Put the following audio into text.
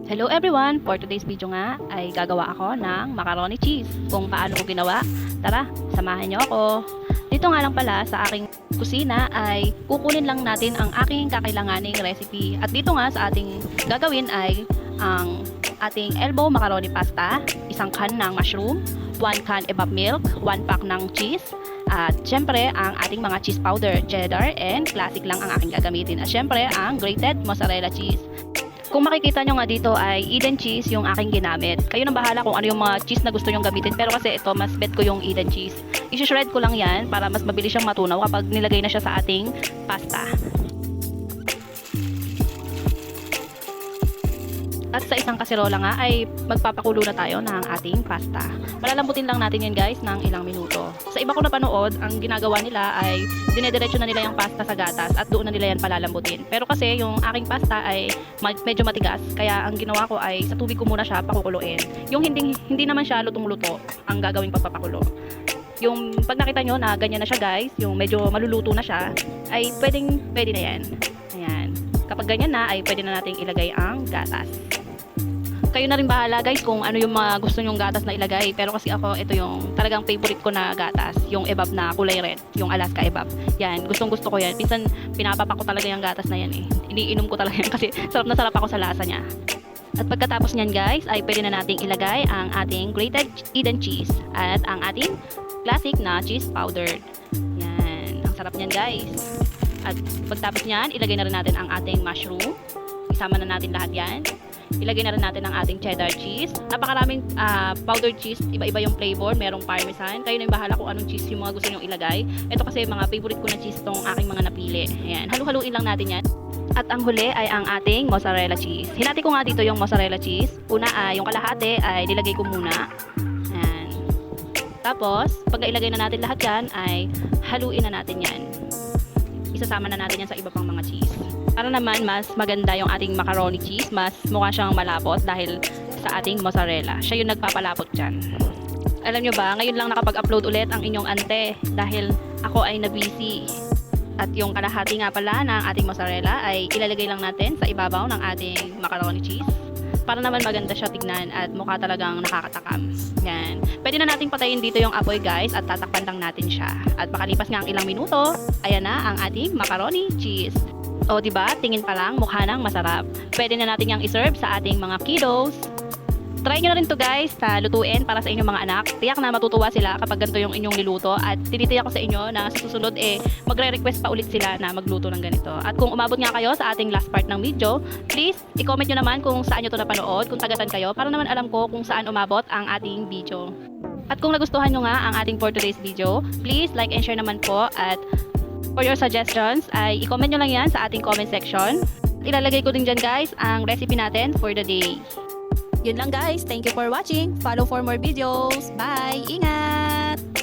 Hello everyone! For today's video nga ay gagawa ako ng macaroni cheese. Kung paano ko ginawa, tara, samahan niyo ako. Dito nga lang pala sa aking kusina ay kukunin lang natin ang aking kakailanganing recipe. At dito nga sa ating gagawin ay ang ating elbow macaroni pasta, isang can ng mushroom, 1 can evap milk, 1 pack ng cheese, at syempre ang ating mga cheese powder, cheddar and classic lang ang aking gagamitin. At syempre ang grated mozzarella cheese. Kung makikita nyo nga dito ay Eden cheese yung aking ginamit. Kayo nang bahala kung ano yung mga cheese na gusto nyong gamitin. Pero kasi ito, mas bet ko yung Eden cheese. I-shred ko lang yan para mas mabilis siyang matunaw kapag nilagay na siya sa ating pasta. At sa isang kaserola nga ay magpapakulo na tayo ng ating pasta. Palalambutin lang natin yan guys ng ilang minuto. Sa iba ko napanood, ang ginagawa nila ay dinediretso na nila yung pasta sa gatas at doon na nila yan palalambutin. Pero kasi yung aking pasta ay medyo matigas, kaya ang ginawa ko ay sa tubig ko muna siya pakukuluin. Yung hindi naman siya lutong-luto ang gagawing pagpapakulo. Yung pag nakita nyo na ganyan na siya guys, yung medyo maluluto na siya, ay pwede na yan. Ayan. Kapag ganyan na ay pwede na nating ilagay ang gatas. Kayo na rin bahala guys kung ano yung mga gusto nyong gatas na ilagay. Pero kasi ako, ito yung talagang favorite ko na gatas. Yung evap na kulay red. Yung Alaska evap. Yan, gustong gusto ko yan. Minsan, pinapapak ko talaga yung gatas na yan eh. Iniinom ko talaga yan kasi sarap na sarap ako sa lasa niya. At pagkatapos nyan guys, ay pwede na nating ilagay ang ating grated Eden cheese. At ang ating classic na cheese powdered. Yan, ang sarap nyan guys. At pagtapos nyan, ilagay na rin natin ang ating mushroom. Isama na natin lahat yan. Ilagay na rin natin ang ating cheddar cheese. Napakaraming powdered cheese. Iba-iba yung flavor. Merong parmesan. Kayo na yung bahala kung anong cheese yung mga gusto nyong ilagay. Ito kasi mga favorite ko na cheese tong aking mga napili. Ayan. Halu-haluin lang natin yan. At ang huli ay ang ating mozzarella cheese. Hinati ko nga dito yung mozzarella cheese. Una yung kalahati ay nilagay ko muna. Ayan. Tapos, pag ilagay na natin lahat yan, ay haluin na natin yan. Isasama na natin yan sa iba pang mga cheese. Para naman mas maganda yung ating macaroni cheese, mas mukha siyang malapot dahil sa ating mozzarella. Siya yung nagpapalapot dyan. Alam nyo ba, ngayon lang nakapag-upload ulit ang inyong ante dahil ako ay na-busy. At yung kalahati nga pala ng ating mozzarella ay ilalagay lang natin sa ibabaw ng ating macaroni cheese. Para naman maganda siya tignan at mukha talagang nakakatakam. Yan. Pwede na nating patayin dito yung apoy guys at tatakpan lang natin siya. At makalipas nga ang ilang minuto, ayan na ang ating macaroni cheese. O diba, tingin pa lang, mukha nang masarap. Pwede na natin yung iserve sa ating mga kiddos. Try nyo na rin to guys na lutuin para sa inyong mga anak. Tiyak na matutuwa sila kapag ganito yung inyong niluto. At tinitiyak ko sa inyo na sa susunod magre-request pa ulit sila na magluto ng ganito. At kung umabot nga kayo sa ating last part ng video, please i-comment nyo naman kung saan nyo to napanood, kung tagasan kayo, para naman alam ko kung saan umabot ang ating video. At kung nagustuhan nyo nga ang ating for today's video, please like and share naman po. At for your suggestions ay i-comment nyo lang yan sa ating comment section. Ilalagay ko din dyan guys ang recipe natin for the day. Yun lang guys. Thank you for watching. Follow for more videos. Bye! Ingat!